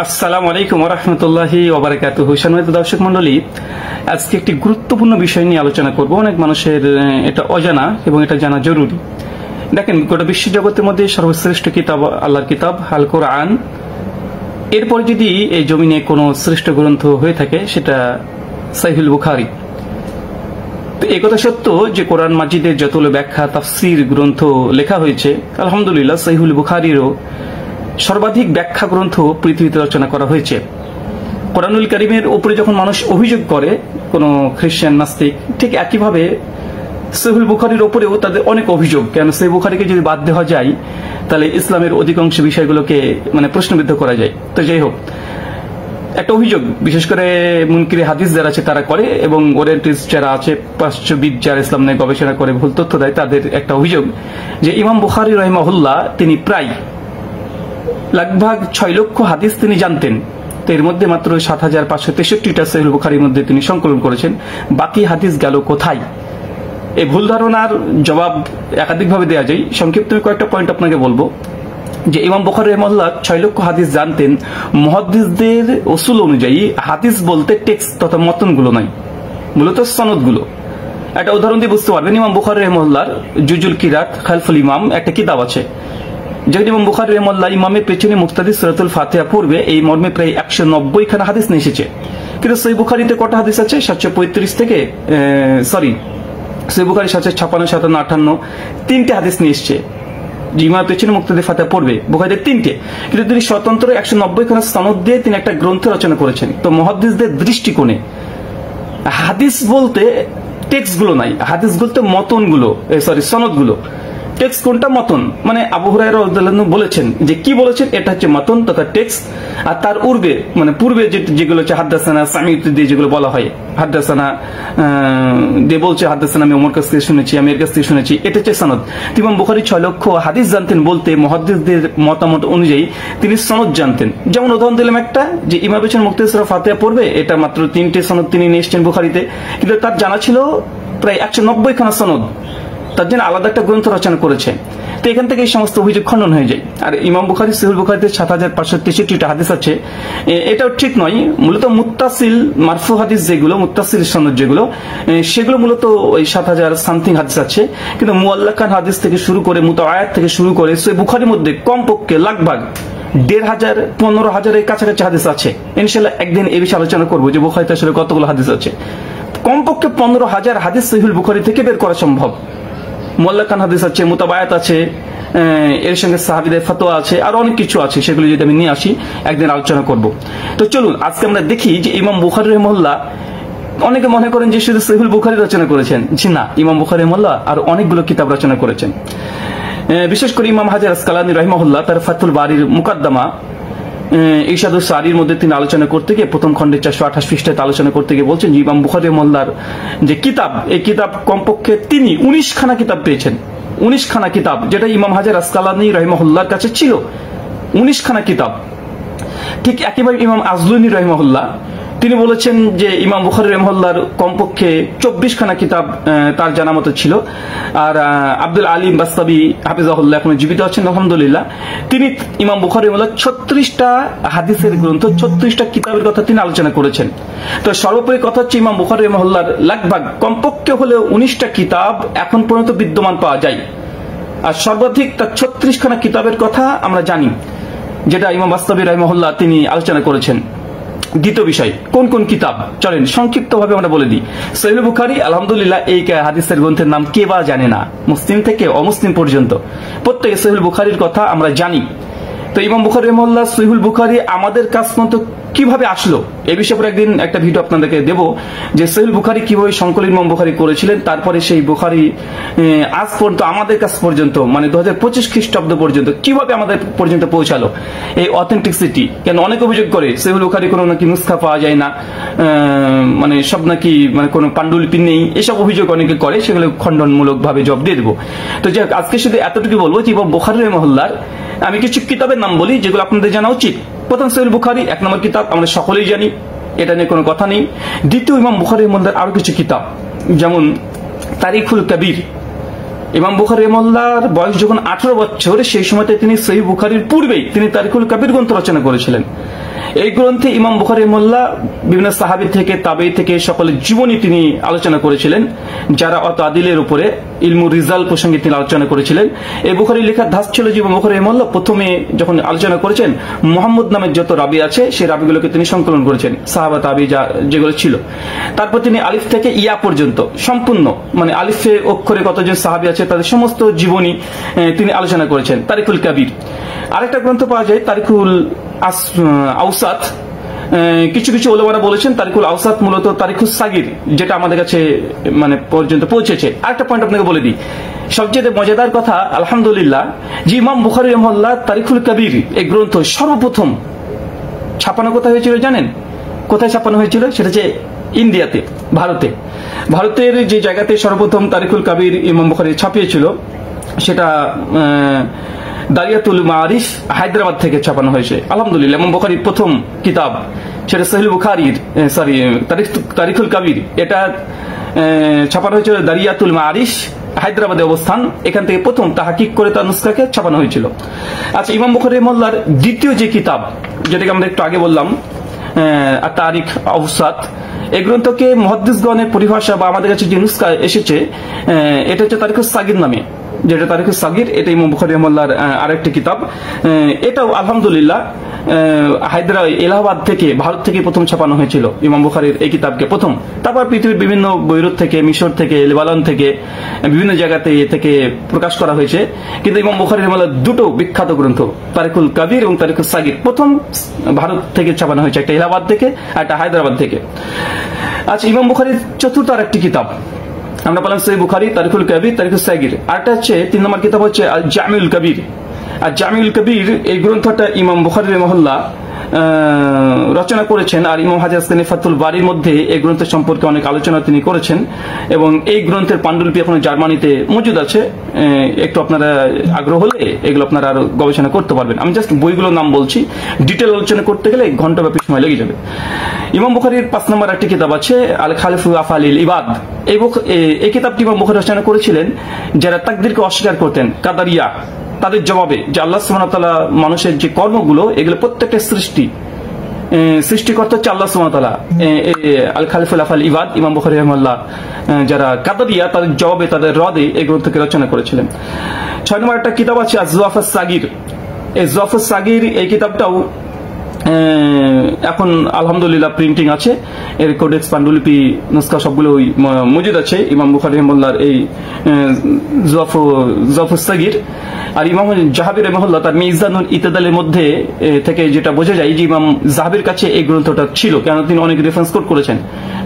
আসসালামু আলাইকুম ওয়া রাহমাতুল্লাহি ওয়া বারাকাতুহু। সম্মানিত দর্শক মণ্ডলী, আজকে একটি গুরুত্বপূর্ণ বিষয় নিয়ে আলোচনা করব। অনেক মানুষের এটা অজানা এবং এটা জানা জরুরি। দেখেন, গোটা বিশ্ব জগতের মধ্যে সর্বশ্রেষ্ঠ কিতাব আল্লাহর কিতাব আল কোরআন। এরপরে যদি এই জমিনে কোনো শ্রেষ্ঠ গ্রন্থ হয়ে থাকে সেটা সহিহুল বুখারী। তো এই কথা সত্য যে কোরআন মাজিদের যতগুলো ব্যাখ্যা তাফসীর গ্রন্থ লেখা হয়েছে, আলহামদুলিল্লাহ সহিহুল বুখারীরও সর্বাধিক ব্যাখ্যা গ্রন্থ পৃথিবীতে রচনা করা হয়েছে। কোরআনুল কারীমের উপরে যখন মানুষ অভিযোগ করে কোনো খ্রিস্টান নাস্তিক, ঠিক একইভাবে সহিহুল বুখারীর উপরেও তাদের অনেক অভিযোগ। কেন সহিহ বুখারীকে যদি বাদ দেওয়া যায় তাহলে ইসলামের অধিকাংশ বিষয়গুলোকে প্রশ্নবিদ্ধ করা যায়। তো যাই হোক, একটা অভিযোগ বিশেষ করে মুনকিরে হাদিস যারা আছে তারা করে, এবং ওরিয়েন্টালিস্ট যারা আছে, প্রাচ্যবিদ যারা ইসলাম নিয়ে গবেষণা করে ভুল তথ্য দেয়, তাদের একটা অভিযোগ যে ইমাম বুখারী রাহিমাহুল্লাহ তিনি প্রায় लगभग 6 লক্ষ হাদিস তিনি জানতেন। তো এর মধ্যে মাত্র ৭৫৬৩টা সহিহুল বুখারীর মধ্যে তিনি সংকলন করেছেন। বাকি হাদিস গেল কোথায়? এই ভুল ধারণার জবাব একাধিকভাবে দেওয়া যায়। সংক্ষিপ্ত কয়েকটা পয়েন্ট আপনাকে বলবো যে ইমাম বুখারী রাহিমাহুল্লাহ 6 লক্ষ হাদিস জানতেন। মুহাদ্দিসদের উসুল অনুযায়ী হাদিস বলতে টেক্সট তথা মতনগুলো নয়, মূলত সনদগুলো। একটা উদাহরণ দিয়ে বুঝতে পারবেন। ইমাম বুখারী রাহিমাহুল্লাহর জুজুল কিরাত খালফুল ইমাম একটা কিতাব আছে, যেখানে ইমাম বুখারী রাহিমাহুল্লাহ ইমামের পেছনে মুক্তাদি সূরাতুল ফাতিহা পড়বে, এই মর্মে প্রায় 190 খানা হাদিস নিয়ে এসেছে। কিন্তু সহিহ বুখারীতে কটা হাদিস আছে? 735 থেকে সহিহ বুখারী 756, 57, 58 তিনটে হাদিস নিয়ে এসেছে। ইমামের পেছনে মুক্তাদি ফাতিহা পড়বে বুখারীতে তিনটে, কিন্তু তিনি স্বতন্ত্র 190 খানা সনদ দিয়ে তিনি একটা গ্রন্থ রচনা করেছেন। তো মুহাদ্দিসদের দৃষ্টিকোণে হাদিস বলতে টেক্সট গুলো নাই, হাদিস বলতে মতনগুলো, সনদগুলো। টেক্সট কোনটা? মতন। মানে আবু হুরায়রা রাদিয়াল্লাহু আনহু বলেছেন যে কি বলেছেন, এটা হচ্ছে মতন তথা টেক্সট। আর তার পূর্বে যেগুলো হচ্ছে হাদাসানা সামিউত দিয়ে যেগুলো বলা হয়, হাদাসানা দিয়ে বলছে হাদাসানা আমি ওমর কাছ থেকে শুনেছি, আমি এর কাছ থেকে শুনেছি, এটা হচ্ছে সনদ। ইমাম বুখারী 6 লক্ষ হাদিস জানতেন বলতে মুহাদ্দিসদের মতামত অনুযায়ী তিনি সনদ জানতেন। যেমন উদাহরণ দিলাম একটা, যে ইমাম পেছনে মুক্তাদি সূরা ফাতিহা পড়বে, এটা মাত্র 3টে সনদ তিনি নিয়ে এসেছেন বুখারীতে, কিন্তু তার জানা ছিল প্রায় 190 খানা সনদ। তার জন্য আলাদা একটা গ্রন্থ রচনা করেছে। তো এখান থেকে এই সমস্ত অভিযোগ খণ্ডন হয়ে যায়। আর ইমাম বুখারী সহিহুল বুখারীতে ৭৫৬৩টা হাদিস আছে, এটাও ঠিক নয়। মূলত মুত্তাসিল মারফু হাদিস যেগুলো, মুত্তাসিল সনদ যেগুলো, সেগুলো মূলত ওই ৭০০০ সামথিং হাদিস আছে। কিন্তু মুআল্লাকান হাদিস থেকে শুরু করে মুতাআয়াত থেকে শুরু করে সহিহ বুখারীর মধ্যে কমপক্ষে লাগভাগ ১৫০০ ১৫০০০ কাছাকাছি হাদিস আছে। ইনশাআল্লাহ একদিন এই বিষয়ে আলোচনা করবো যে বুখারীতে আসলে কতগুলো হাদিস আছে। কমপক্ষে ১৫০০০ হাদিস সহিহুল বুখারী থেকে বের করা সম্ভব। মুআল্লাকান হাদিস আছে, মুতাবায়াত আছে, এর সঙ্গে সাহাবীদের ফতোয়া আছে, আর অনেক কিছু আছে। সেগুলো যদি আমি নিয়ে আসি একদিন আলোচনা করব। তো চলুন আজকে আমরা দেখি যে ইমাম বুখারী রাহিমাহুল্লাহ, অনেকে মনে করেন যে শুধু সহিহুল বুখারী রচনা করেছেন। জি না, ইমাম বুখারী রাহিমাহুল্লাহ আর অনেকগুলো কিতাব রচনা করেছেন। বিশেষ করে ইমাম হাজার আসকালানী রাহিমাহুল্লাহ তার ফাতুল বারীর মুকাদ্দামা ইরশাদুস সারির মধ্যে তিনি আলোচনা করতে গিয়ে প্রথম খণ্ডে 428 পৃষ্ঠাতে আলোচনা করতে গিয়ে বলছেন যে ইমাম বুখারী রাহিমাহুল্লাহর যে কিতাব, এই কিতাব কমপক্ষে তিনি 19 খানা কিতাব পেয়েছেন। 19 খানা কিতাব, যেটা ইমাম হাজার আসকালানী রাহিমাহুল্লাহর কাছে ছিল 19 খানা কিতাব। ঠিক একইভাবে ইমাম আজলুনী রাহিমাহুল্লাহ তিনি বলেছেন যে ইমাম বুখারী রাহিমাহুল্লাহর কমপক্ষে 24 খানা কিতাব তার জানা মতো ছিল। আর আব্দুল আলিম বাস্তাবি হাফিজাহুল্লাহ এখন জীবিত আছেন আলহামদুলিল্লাহ, তিনি ইমাম বুখারী রাহিমাহুল্লাহ 36টা হাদিসের গ্রন্থ, 36টা কিতাবের কথা তিনি আলোচনা করেছেন। তো সর্বোপরি কথা হচ্ছে ইমাম বুখারী রাহিমাহুল্লাহর লাগভাগ কমপক্ষে হলেও 19টা কিতাব এখন পর্যন্ত বিদ্যমান পাওয়া যায়। আর সর্বাধিক তার 36 খানা কিতাবের কথা আমরা জানি, যেটা ইমাম বাস্তাবি রাহিমাহুল্লাহ তিনি আলোচনা করেছেন। দ্বিতীয় বিষয়, কোন কোন কিতাব চলেন সংক্ষিপ্তভাবে আমরা বলে দিই। সহিহুল বুখারী, আলহামদুলিল্লাহ এই হাদিসের গ্রন্থের নাম কে বা জানে না? মুসলিম থেকে অমুসলিম পর্যন্ত প্রত্যেকে সহিহুল বুখারীর কথা আমরা জানি। তো ইমাম বুখারী রাহিমাহুল্লাহ সহিহুল বুখারী আমাদের কাছ পর্যন্ত কিভাবে আসলো, এই বিষয়ে পরে একদিন একটা ভিডিও আপনাদেরকে দেব, যে সহিহুল বুখারী কিভাবে সংকলন ইমাম বুখারী করেছিলেন, তারপরে সেই বুখারী আজ পর্যন্ত আমাদের কাছ পর্যন্ত, মানে 2025 খ্রিস্টাব্দ পর্যন্ত কিভাবে আমাদের পর্যন্ত পৌঁছালো, এই অথেন্টিসিটি। কেন অনেক অভিযোগ করে সহিহুল বুখারী কোনো নাকি নুসখা পাওয়া যায় না, মানে সব নাকি কোনো পাণ্ডুলিপি নেই, এসব অভিযোগ অনেকে করে, সেগুলো খণ্ডনমূলক ভাবে জবাব দিয়ে দেবো। তো যাই হোক, আজকে শুধু এতটুকু বলবো যে ইমাম বুখারী রাহিমাহুল্লাহর আমি কিছু কিতাবের নাম বলি যেগুলো আপনাদের জানা উচিত। প্রথম সহিহুল বুখারী 1 নম্বর কিতাব, আমরা সকলেই জানি, এটা নিয়ে কোনো কথা নেই। দ্বিতীয়, ইমাম বুখারী রাহিমাহুল্লাহর আরো কিছু কিতাব, যেমন তারিখুল কবির। ইমাম বুখারী রাহিমাহুল্লাহর বয়স যখন 18 বছর, সেই সময়তে তিনি সহিহ বুখারীর পূর্বেই তিনি তারিখুল কবির গ্রন্থ রচনা করেছিলেন। এই গ্রন্থে ইমাম বুখারী মোল্লা বিভিন্ন সাহাবী থেকে তাবেঈ থেকে সকলের জীবনী তিনি আলোচনা করেছিলেন, যারা অত আদিলের উপরে ইলমু রিজাল প্রসঙ্গে তিনি আলোচনা করেছিলেন। এই বুখারী লেখার ধাস ছিল যে ইমাম বুখারী মোল্লা প্রথমে যখন আলোচনা করেছেন মুহাম্মদ নামের যত রাবি আছে সেই রাবিগুলোকে তিনি সংকলন করেছেন, সাহাবা তাবেঈ যেগুলো ছিল। তারপর তিনি আলিফ থেকে ইয়া পর্যন্ত সম্পূর্ণ মানে আলিফে অক্ষরে কতজন সাহাবী আছে তাদের সমস্ত জীবনী তিনি আলোচনা করেছেন। তারিকুল কাবির। আরেকটা গ্রন্থ পাওয়া যায় তারিকুল আওসাত। কিছু কিছু ওলামারা বলেছেন তারিকুল আওসাত মূলত তারিকুল সাগির, যেটা আমাদের কাছে মানে পর্যন্ত পৌঁছেছে। আরেকটা পয়েন্ট আপনাকে বলে দিই, সবচেয়ে মজাদার কথা আলহামদুলিল্লাহ যে ইমাম বুখারী রাহিমাহুল্লাহ তারিকুল কাবির এই গ্রন্থ সর্বপ্রথম ছাপানো কোথায় হয়েছিল জানেন? কোথায় ছাপানো হয়েছিল? সেটা হচ্ছে ইন্ডিয়াতে, ভারতের যে জায়গাতে সর্বপ্রথম তারিকুল কাবির ইমাম বুখারী ছাপিয়েছিল সেটা দারিয়াতুল মাআরিফ হায়দ্রাবাদ থেকে ছাপানো হয়েছে। আলহামদুলিল্লাহ ইমাম বুখারীর প্রথম কিতাব সেটা সহিহ বুখারীর তারিকুল কাবির, এটা ছাপানো হয়েছিল দারিয়াতুল মাআরিফ হায়দ্রাবাদে অবস্থান। এখান থেকে প্রথম তাহকিক করে তার নুসখাকে ছাপানো হয়েছিল। আচ্ছা, ইমাম বুখারী রাহিমাহুল্লাহর দ্বিতীয় যে কিতাব যেটাকে আমরা একটু আগে বললাম তারিখ আওসাত, এই গ্রন্থকে মুহাদ্দিসগণের পরিভাষা বা আমাদের কাছে যে নুসখা এসেছে এটা হচ্ছে তারিকুস সাগির নামে, যেটা তারিকুস সাগির, এটা ইমাম বুখারী রাহিমাহুল্লাহর আরেকটি কিতাব। এটাও আলহামদুলিল্লাহ এলাহাবাদ থেকে ভারত থেকে প্রথম ছাপানো হয়েছিল ইমাম বুখারীর এই কিতাবকে প্রথম। তারপর পৃথিবীর বিভিন্ন বৈরুত থেকে, মিশর থেকে, লেবানন থেকে, বিভিন্ন জায়গাতে এ থেকে প্রকাশ করা হয়েছে। কিন্তু ইমাম বুখারী রাহিমাহুল্লাহর দুটো বিখ্যাত গ্রন্থ তারিকুল কাবির এবং তারিকুল সাগির প্রথম ভারত থেকে ছাপানো হয়েছে, একটা এলাহাবাদ থেকে আর একটা হায়দ্রাবাদ থেকে। আচ্ছা, ইমাম বুখারীর চতুর্থ আরেকটি কিতাব আমরা বললাম সহিহ বুখারী, তারিকুল কাবির, তারিকুল সাগির। আরেকটা হচ্ছে 3 নম্বর কিতাব হচ্ছে আল জামিউল কবির। আর জামিউল কবির এই গ্রন্থটা ইমাম বুখারী রাহিমাহুল্লাহ রচনা করেছেন। আর ইমাম হাজার আসকালানী ফাতুল বারীর মধ্যে এই গ্রন্থ সম্পর্কে অনেক আলোচনা তিনি করেছেন এবং এই গ্রন্থের পাণ্ডুলিপি এখন জার্মানিতে মজুদ আছে। একটু আপনারা আগ্রহ হলে এগুলো আপনারা আরো গবেষণা করতে পারবেন। আমি জাস্ট বইগুলোর নাম বলছি, ডিটেল আলোচনা করতে গেলে ঘন্টাব্যাপী সময় লেগে যাবে। ইমাম বুখারীর 5 নম্বর একটি কিতাব আছে আল খালিফু আফআলিল ইবাদ। এই কিতাবটি ইমাম বুখারী রচনা করেছিলেন যারা তাকদীরকে অস্বীকার করতেন, কাদারিয়া, তাদের জবাবে যে আল্লাহ সুবহানাহু ওয়া তাআলা মানুষের যে কর্মগুলো এগুলো প্রত্যেকটা সৃষ্টিকর্তা হচ্ছে আল্লাহ সুবহানাহু ওয়া তাআলা। আল খালিফুল আফআল ইবাদ ইমাম বুখারী রাহিমাহুল্লাহ যারা কাদারিয়া তাদের জবাবে তাদের রদে এই গ্রন্থকে রচনা করেছিলেন। 6 নম্বর একটা কিতাব আছে আয-যুআফাস সাগীর। এই যুআফাস সাগীর এই কিতাবটাও এখন আলহামদুলিল্লাহ প্রিন্টিং আছে, এর কোডেক্স পাণ্ডুলিপি নুসখা সবগুলো মজুদ আছে ইমাম বুখারী রাহিমাহুল্লাহর এই যুআফাস সাগীর। আর ইমাম যাহাবী রাহিমাহুল্লাহ তার মিজানুল ইতিদালের মধ্যে থেকে যেটা বোঝা যায় যে ইমাম যাহাবীর কাছে এই গ্রন্থটা ছিল, কেন তিনি অনেক রেফারেন্স কোট করেছেন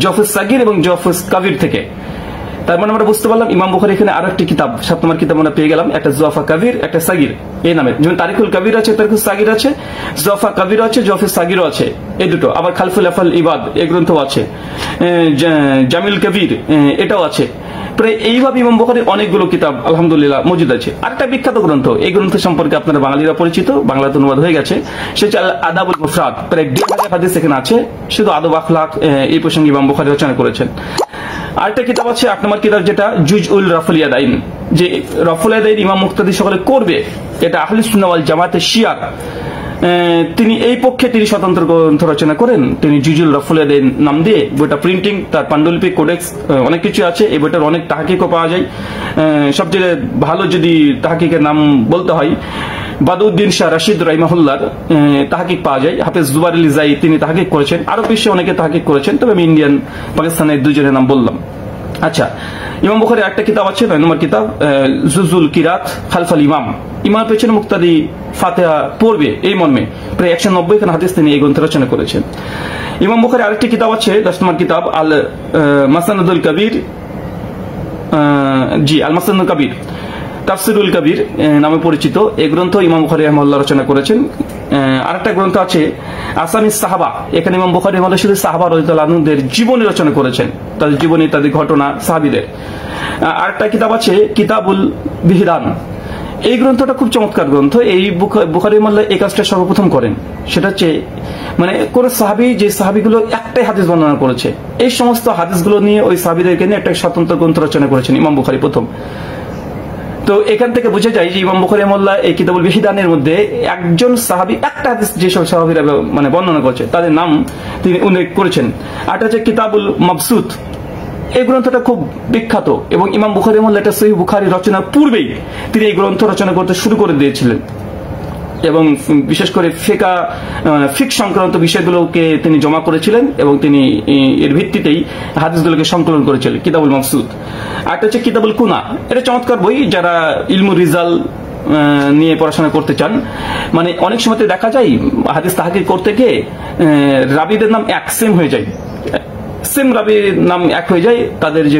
যুআফাস সাগীর এবং যুআফাস কাবির থেকে। তার মানে আমরা বুঝতে পারলাম ইমাম বুখারী এখানে আরো একটি কিতাব 7 নম্বর কিতাব আমরা পেয়ে গেলাম, একটা যুআফা কাবির, একটা সাগীর এই নামে। যেমন তারিকুল কাবির আছে, তারিকুল সাগীর আছে, যুআফা কাবির আছে, যুআফা সাগীরও আছে, এই দুটো। আবার খালিফুল আফআল ইবাদ এই গ্রন্থ আছে, জামিউল কবির এটাও আছে। প্রায় এইভাবে ইমাম বুখারীর অনেকগুলো কিতাব আলহামদুলিল্লাহ মজুদ আছে। আরেকটা বিখ্যাত গ্রন্থ, এই গ্রন্থ সম্পর্কে আপনারা বাঙালিরা পরিচিত, বাংলাতে অনুবাদ হয়ে গেছে, সেটা হচ্ছে আদাবুল মুফরাদ। প্রায় 1,500 হাদিস এখানে আছে, শুধু আদব আখলাক এই প্রসঙ্গে ইমাম বুখারী রচনা করেছেন। আরেকটা কিতাব আছে 8 নম্বর কিতাব যেটা জুজউল রাফুল ইয়াদাইন, যে রাফুল ইয়াদাইন ইমাম মুক্তাদি সকলে করবে, এটা আহলে সুন্নাহ ওয়াল জামাতের শিয়ার। তিনি এই পক্ষে তিনি স্বতন্ত্র গ্রন্থ রচনা করেন, তিনি জুজুল রাফুল ইয়াদাইন নাম দিয়ে বইটা প্রিন্টিং, তার পাণ্ডুলিপি, কোডেক্স অনেক কিছু আছে। এই বইটার অনেক তাহকিকও পাওয়া যায়। সবচেয়ে ভালো যদি তাহকিকের নাম বলতে হয় বাদউদ্দিন শাহ রাশিদ রাহিমাহুল্লাহর তাহকিক পাওয়া যায়। হাফেজ জুবাইর আলী জাই তিনি তাহকিক করেছেন, আরো বিশ্বে অনেকে তাহকিক করেছেন, তবে আমি ইন্ডিয়ান পাকিস্তানের দুজনের নাম বললাম। আচ্ছা, ইমাম বুখারীর একটা কিতাব আছে 9 নম্বর কিতাব জুজুল কিরাত খালফাল ইমাম। ইমাম পেছনে মুক্তাদি ফাতিহা পড়বে এই মর্মে প্রায় 190 খান হাদিস তিনি এই গ্রন্থ রচনা করেছেন। ইমাম বুখারীর আরেকটি কিতাব আছে 10 নম্বর কিতাব আল মাসনাদুল কবির, আল মাসনাদুল কবির তাফসিরুল কবির নামে পরিচিত। এই গ্রন্থ ইমাম বুখারী রাহিমাহুল্লাহ রচনা করেছেন। আরেকটা গ্রন্থ আছে আসামিস সাহাবা, এখানে ইমাম বুখারী রাহিমাহুল্লাহ শুধু সাহাবা রাদিয়াল্লাহু আনহুদের জীবনী রচনা করেছেন, তাদের জীবনী, তাদের ঘটনা, সাহাবীদের। আরেকটা কিতাব আছে কিতাবুল বিহরান। এই গ্রন্থটা খুব চমৎকার গ্রন্থ। এই বুখারী রাহিমাহুল্লাহ এই কাজটা সর্বপ্রথম করেন, সেটা হচ্ছে মানে কোন সাহাবী যে সাহাবীগুলো একটাই হাদিস বর্ণনা করেছে এই সমস্ত হাদিসগুলো নিয়ে ওই সাহাবীদেরকে নিয়ে একটা স্বতন্ত্র গ্রন্থ রচনা করেছেন ইমাম বুখারী প্রথম। তো এখান থেকে বোঝা যায় যে ইমাম বুখারী রাহিমাহুল্লাহ এই কিতাবুল বিহিদানের মধ্যে একজন সাহাবী, একটা হাদিস যেসব সাহাবীরা মানে বর্ণনা করেছে তাদের নাম তিনি উল্লেখ করেছেন। আর হচ্ছে কিতাবুল মাবসুত, এই গ্রন্থটা খুব বিখ্যাত এবং ইমাম বুখারী রাহিমাহুল্লাহ এটা সহিহ বুখারী রচনার পূর্বেই তিনি এই গ্রন্থ রচনা করতে শুরু করে দিয়েছিলেন এবং বিশেষ করে ফিক সংক্রান্ত বিষয়গুলোকে তিনি জমা করেছিলেন এবং তিনি এর ভিত্তিতেই হাদিসগুলোকে সংকলন করেছিলেন, কিতাবুল মাবসুত। আর একটা হচ্ছে কিতাবুল কুনা, এটা চমৎকার বই যারা ইলমুর রিজাল নিয়ে পড়াশোনা করতে চান। মানে অনেক সময় দেখা যায় হাদিস তাহকিক করতে গিয়ে রাবীদের নাম এক সেম হয়ে যায়, সেম রাবির নাম এক হয়ে যায়, তাদের যে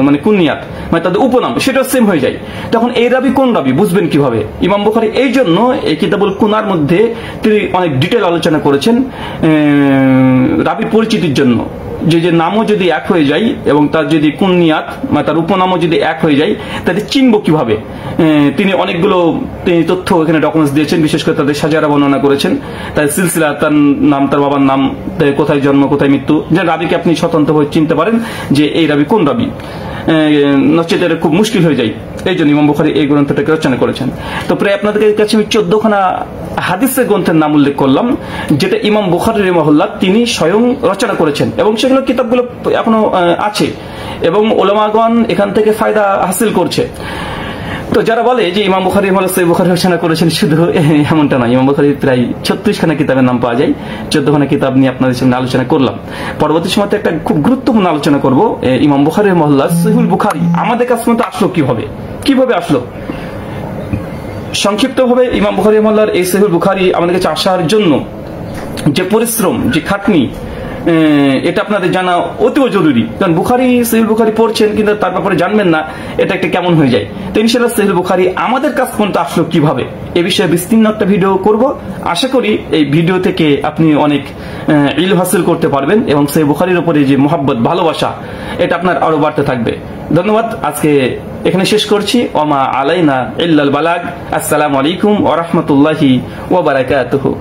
মানে কুনিয়াত মানে তাদের উপনাম সেটাও সেম হয়ে যায়। তখন এই রাবি কোন রাবি বুঝবেন কিভাবে? ইমাম বুখারী এই জন্য এই কিতাবুল কুনার মধ্যে তিনি অনেক ডিটেল আলোচনা করেছেন রাবি পরিচিতির জন্য। যে নামও যদি এক হয়ে যায় এবং তার যদি কুনিয়াত মানে তার উপনামও যদি এক হয়ে যায় তাহলে চিনবো কিভাবে, তিনি অনেকগুলো তথ্য এখানে ডকুমেন্টস দিয়েছেন। বিশেষ করে তাদের সাজারা বর্ণনা করেছেন, তার সিলসিলা, তার নাম, তার বাবার নাম, কোথায় জন্ম কোথায় মৃত্যু, যে রাবিকে আপনি স্বতন্ত্রভাবে চিনতে পারেন যে এই রাবি কোন রাবি, নচেত এটা খুব মুশকিল হয়ে যায়। এই জন্য ইমাম বুখারী এই গ্রন্থটাকে রচনা করেছেন। তো প্রায় আপনাদের কাছে আমি 14খানা হাদিসের গ্রন্থের নাম উল্লেখ করলাম যেটা ইমাম বুখারী রাহিমাহুল্লাহ তিনি স্বয়ং রচনা করেছেন এবং সেগুলো কিতাবগুলো এখনো আছে এবং উলামাগণ এখান থেকে ফায়দা হাসিল করছে। তো যারা বলে যে ইমাম বুখারী রাহিমাহুল্লাহ সহিহ বুখারী রচনা করেছেন, শুধু এমনটা নয়। ইমাম বুখারী প্রায় 36খানা কিতাবের নাম পাওয়া যায়। 14খানা কিতাব নিয়ে আপনাদের সামনে আলোচনা করলাম। পরবর্তী সময় একটা খুব গুরুত্বপূর্ণ আলোচনা করব ইমাম বুখারী রাহিমাহুল্লাহ সহিহুল বুখারী আমাদের কাছে আসলো কিভাবে আসলো। সংক্ষিপ্তভাবে ইমাম বুখারী রাহিমাহুল্লাহর এই সহিহুল বুখারী আমাদের কাছে আসার জন্য যে পরিশ্রম, যে খাটনি, এটা আপনাদের জানা অতীব জরুরি। কারণ বুখারী, সহিহুল বুখারী পড়ছেন কিন্তু তার ব্যাপারে জানবেন না, এটা একটা কেমন হয়ে যায়। তো ইনশাআল্লাহ সহিহুল বুখারী আমাদের কাছ পর্যন্ত আসলো কিভাবে এ বিষয়ে বিস্তীর্ণ একটা ভিডিও করব। আশা করি এই ভিডিও থেকে আপনি অনেক ইলম হাসিল করতে পারবেন এবং সহিহ বুখারীর উপরে যে মুহাব্বত, ভালোবাসা, এটা আপনার আরো বাড়তে থাকবে। ধন্যবাদ। আজকে এখানে শেষ করছি। ওমা আলাইনা ইল্লাল বালাগ। আসসালামু আলাইকুম ওয়া রাহমাতুল্লাহি ওয়া বারাকাতুহু।